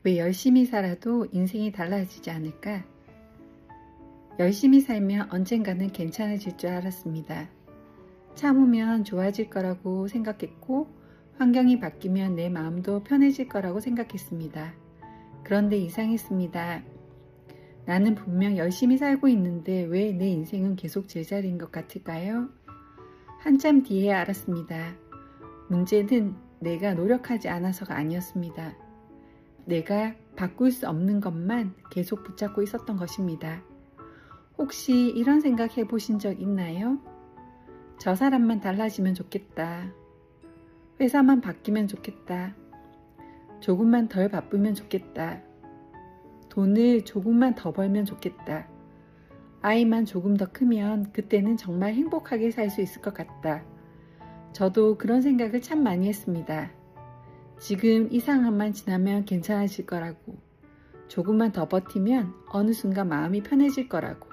왜 열심히 살아도 인생이 달라지지 않을까? 열심히 살면 언젠가는 괜찮아질 줄 알았습니다. 참으면 좋아질 거라고 생각했고, 환경이 바뀌면 내 마음도 편해질 거라고 생각했습니다. 그런데 이상했습니다. 나는 분명 열심히 살고 있는데 왜 내 인생은 계속 제자리인 것 같을까요? 한참 뒤에 알았습니다. 문제는 내가 노력하지 않아서가 아니었습니다. 내가 바꿀 수 없는 것만 계속 붙잡고 있었던 것입니다. 혹시 이런 생각 해보신 적 있나요? 저 사람만 달라지면 좋겠다. 회사만 바뀌면 좋겠다. 조금만 덜 바쁘면 좋겠다. 돈을 조금만 더 벌면 좋겠다. 아이만 조금 더 크면 그때는 정말 행복하게 살 수 있을 것 같다. 저도 그런 생각을 참 많이 했습니다. 지금 이 상황만 지나면 괜찮아질 거라고. 조금만 더 버티면 어느 순간 마음이 편해질 거라고.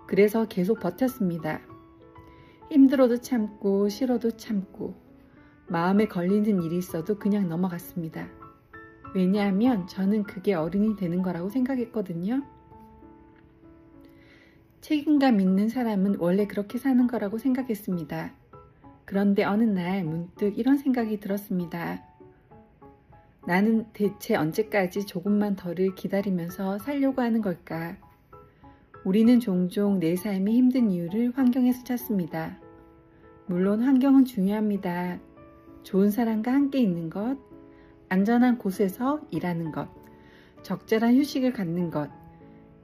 그래서 계속 버텼습니다. 힘들어도 참고 싫어도 참고 마음에 걸리는 일이 있어도 그냥 넘어갔습니다. 왜냐하면 저는 그게 어른이 되는 거라고 생각했거든요. 책임감 있는 사람은 원래 그렇게 사는 거라고 생각했습니다. 그런데 어느 날 문득 이런 생각이 들었습니다. 나는 대체 언제까지 조금만 더를 기다리면서 살려고 하는 걸까? 우리는 종종 내 삶이 힘든 이유를 환경에서 찾습니다. 물론 환경은 중요합니다. 좋은 사람과 함께 있는 것, 안전한 곳에서 일하는 것, 적절한 휴식을 갖는 것,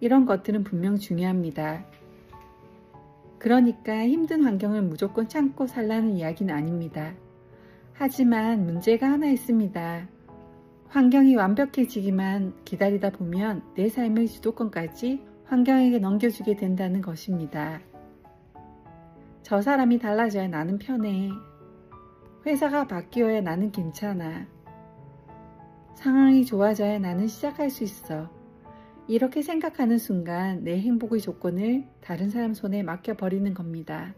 이런 것들은 분명 중요합니다. 그러니까 힘든 환경을 무조건 참고 살라는 이야기는 아닙니다. 하지만 문제가 하나 있습니다. 환경이 완벽해지기만 기다리다 보면 내 삶의 주도권까지 환경에게 넘겨주게 된다는 것입니다. 저 사람이 달라져야 나는 편해. 회사가 바뀌어야 나는 괜찮아. 상황이 좋아져야 나는 시작할 수 있어. 이렇게 생각하는 순간 내 행복의 조건을 다른 사람 손에 맡겨버리는 겁니다.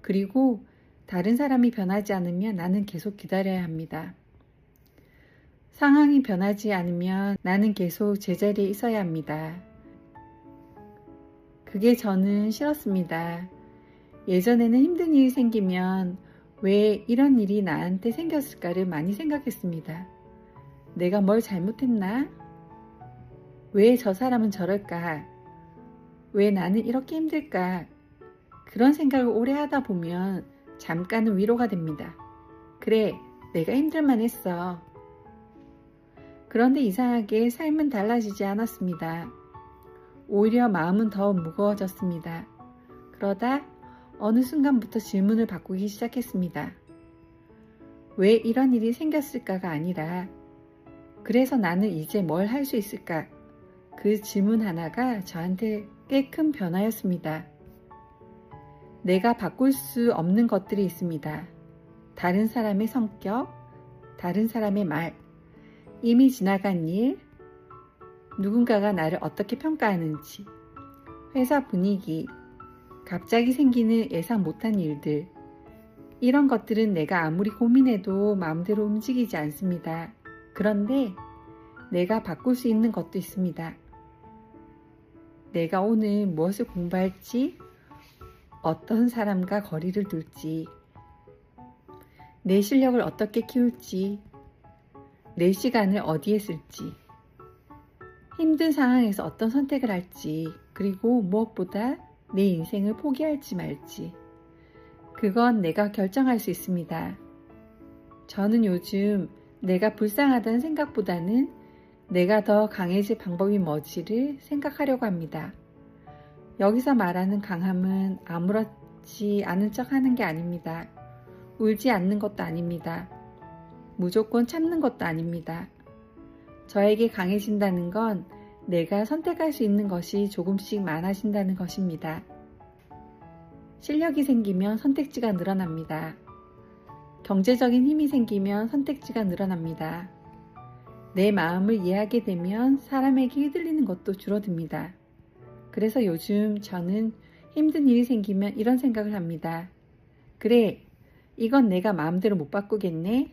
그리고 다른 사람이 변하지 않으면 나는 계속 기다려야 합니다. 상황이 변하지 않으면 나는 계속 제자리에 있어야 합니다. 그게 저는 싫었습니다. 예전에는 힘든 일이 생기면 왜 이런 일이 나한테 생겼을까를 많이 생각했습니다. 내가 뭘 잘못했나? 왜 저 사람은 저럴까? 왜 나는 이렇게 힘들까? 그런 생각을 오래 하다 보면 잠깐은 위로가 됩니다. 그래, 내가 힘들만 했어. 그런데 이상하게 삶은 달라지지 않았습니다. 오히려 마음은 더 무거워졌습니다. 그러다 어느 순간부터 질문을 바꾸기 시작했습니다. 왜 이런 일이 생겼을까가 아니라 그래서 나는 이제 뭘 할 수 있을까? 그 질문 하나가 저한테 꽤 큰 변화였습니다. 내가 바꿀 수 없는 것들이 있습니다. 다른 사람의 성격, 다른 사람의 말, 이미 지나간 일, 누군가가 나를 어떻게 평가하는지, 회사 분위기, 갑자기 생기는 예상 못한 일들, 이런 것들은 내가 아무리 고민해도 마음대로 움직이지 않습니다. 그런데 내가 바꿀 수 있는 것도 있습니다. 내가 오늘 무엇을 공부할지, 어떤 사람과 거리를 둘지, 내 실력을 어떻게 키울지, 내 시간을 어디에 쓸지, 힘든 상황에서 어떤 선택을 할지, 그리고 무엇보다 내 인생을 포기할지 말지, 그건 내가 결정할 수 있습니다. 저는 요즘 내가 불쌍하다는 생각보다는 내가 더 강해질 방법이 뭐지를 생각하려고 합니다. 여기서 말하는 강함은 아무렇지 않은 척 하는 게 아닙니다. 울지 않는 것도 아닙니다. 무조건 참는 것도 아닙니다. 저에게 강해진다는 건 내가 선택할 수 있는 것이 조금씩 많아진다는 것입니다. 실력이 생기면 선택지가 늘어납니다. 경제적인 힘이 생기면 선택지가 늘어납니다. 내 마음을 이해하게 되면 사람에게 휘둘리는 것도 줄어듭니다. 그래서 요즘 저는 힘든 일이 생기면 이런 생각을 합니다. 그래, 이건 내가 마음대로 못 바꾸겠네.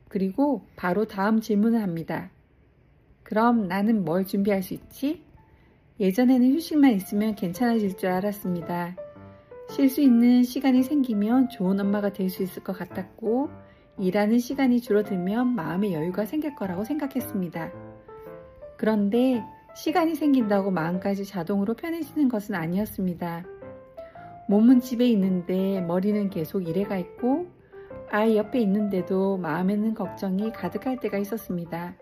그리고 바로 다음 질문을 합니다. 그럼 나는 뭘 준비할 수 있지? 예전에는 휴식만 있으면 괜찮아질 줄 알았습니다. 쉴 수 있는 시간이 생기면 좋은 엄마가 될 수 있을 것 같았고, 일하는 시간이 줄어들면 마음의 여유가 생길 거라고 생각했습니다. 그런데 시간이 생긴다고 마음까지 자동으로 편해지는 것은 아니었습니다. 몸은 집에 있는데 머리는 계속 일에 가 있고, 아이 옆에 있는데도 마음에는 걱정이 가득할 때가 있었습니다.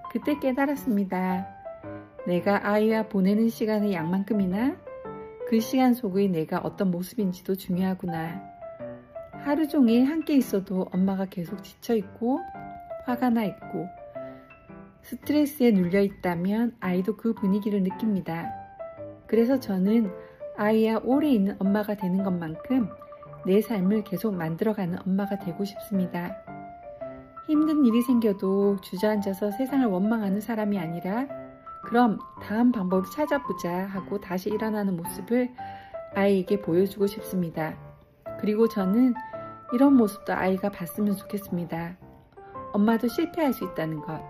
그때 깨달았습니다. 내가 아이와 보내는 시간의 양만큼이나 그 시간 속의 내가 어떤 모습인지도 중요하구나. 하루 종일 함께 있어도 엄마가 계속 지쳐있고 화가 나 있고 스트레스에 눌려 있다면 아이도 그 분위기를 느낍니다. 그래서 저는 아이와 오래 있는 엄마가 되는 것만큼 내 삶을 계속 만들어가는 엄마가 되고 싶습니다. 힘든 일이 생겨도 주저앉아서 세상을 원망하는 사람이 아니라 그럼 다음 방법을 찾아보자 하고 다시 일어나는 모습을 아이에게 보여주고 싶습니다. 그리고 저는 이런 모습도 아이가 봤으면 좋겠습니다. 엄마도 실패할 수 있다는 것,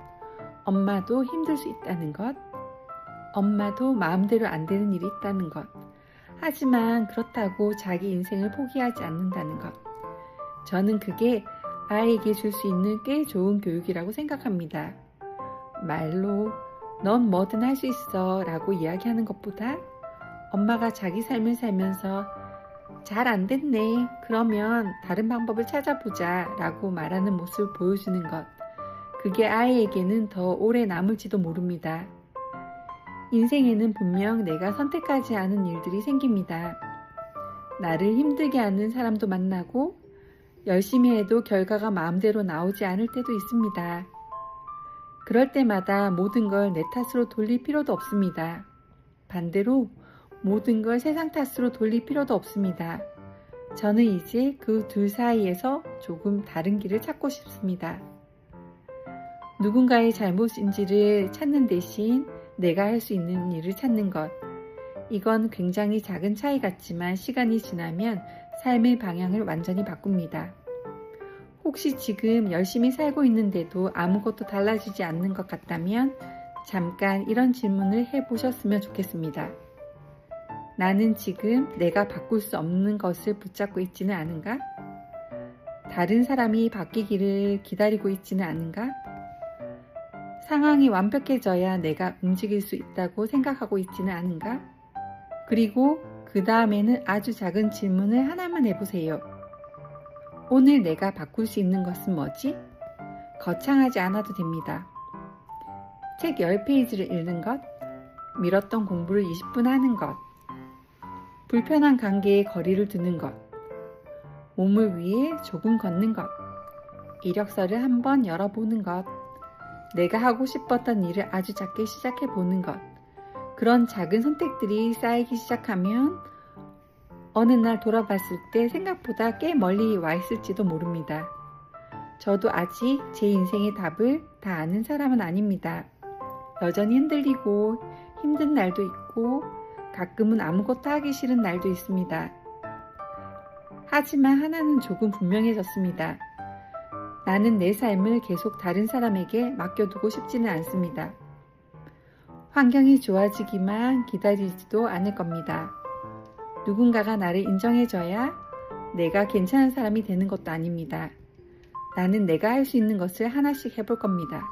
엄마도 힘들 수 있다는 것, 엄마도 마음대로 안 되는 일이 있다는 것. 하지만 그렇다고 자기 인생을 포기하지 않는다는 것. 저는 그게 아이에게 줄 수 있는 꽤 좋은 교육이라고 생각합니다. 말로 넌 뭐든 할 수 있어 라고 이야기하는 것보다 엄마가 자기 삶을 살면서 잘 안 됐네. 그러면 다른 방법을 찾아보자 라고 말하는 모습을 보여주는 것. 그게 아이에게는 더 오래 남을지도 모릅니다. 인생에는 분명 내가 선택하지 않은 일들이 생깁니다. 나를 힘들게 하는 사람도 만나고 열심히 해도 결과가 마음대로 나오지 않을 때도 있습니다. 그럴 때마다 모든 걸 내 탓으로 돌릴 필요도 없습니다. 반대로 모든 걸 세상 탓으로 돌릴 필요도 없습니다. 저는 이제 그 둘 사이에서 조금 다른 길을 찾고 싶습니다. 누군가의 잘못인지를 찾는 대신 내가 할 수 있는 일을 찾는 것. 이건 굉장히 작은 차이 같지만 시간이 지나면 삶의 방향을 완전히 바꿉니다. 혹시 지금 열심히 살고 있는데도 아무것도 달라지지 않는 것 같다면 잠깐 이런 질문을 해보셨으면 좋겠습니다. 나는 지금 내가 바꿀 수 없는 것을 붙잡고 있지는 않은가? 다른 사람이 바뀌기를 기다리고 있지는 않은가? 상황이 완벽해져야 내가 움직일 수 있다고 생각하고 있지는 않은가? 그리고 그 다음에는 아주 작은 질문을 하나만 해보세요. 오늘 내가 바꿀 수 있는 것은 뭐지? 거창하지 않아도 됩니다. 책 10페이지를 읽는 것, 미뤘던 공부를 20분 하는 것, 불편한 관계에 거리를 두는 것, 몸을 위해 조금 걷는 것, 이력서를 한번 열어보는 것, 내가 하고 싶었던 일을 아주 작게 시작해보는 것. 그런 작은 선택들이 쌓이기 시작하면 어느 날 돌아봤을 때 생각보다 꽤 멀리 와 있을지도 모릅니다. 저도 아직 제 인생의 답을 다 아는 사람은 아닙니다. 여전히 흔들리고 힘든 날도 있고 가끔은 아무것도 하기 싫은 날도 있습니다. 하지만 하나는 조금 분명해졌습니다. 나는 내 삶을 계속 다른 사람에게 맡겨두고 싶지는 않습니다. 환경이 좋아지기만 기다리지도 않을 겁니다. 누군가가 나를 인정해줘야 내가 괜찮은 사람이 되는 것도 아닙니다. 나는 내가 할 수 있는 것을 하나씩 해볼 겁니다.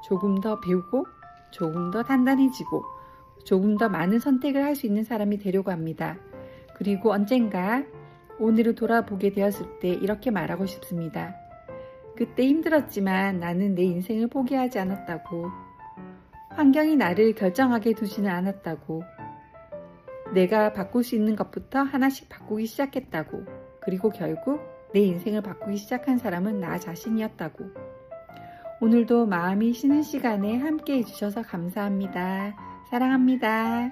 조금 더 배우고, 조금 더 단단해지고, 조금 더 많은 선택을 할 수 있는 사람이 되려고 합니다. 그리고 언젠가 오늘을 돌아보게 되었을 때 이렇게 말하고 싶습니다. 그때 힘들었지만 나는 내 인생을 포기하지 않았다고. 환경이 나를 결정하게 두지는 않았다고. 내가 바꿀 수 있는 것부터 하나씩 바꾸기 시작했다고. 그리고 결국 내 인생을 바꾸기 시작한 사람은 나 자신이었다고. 오늘도 마음이 쉬는 시간에 함께 해주셔서 감사합니다. 사랑합니다.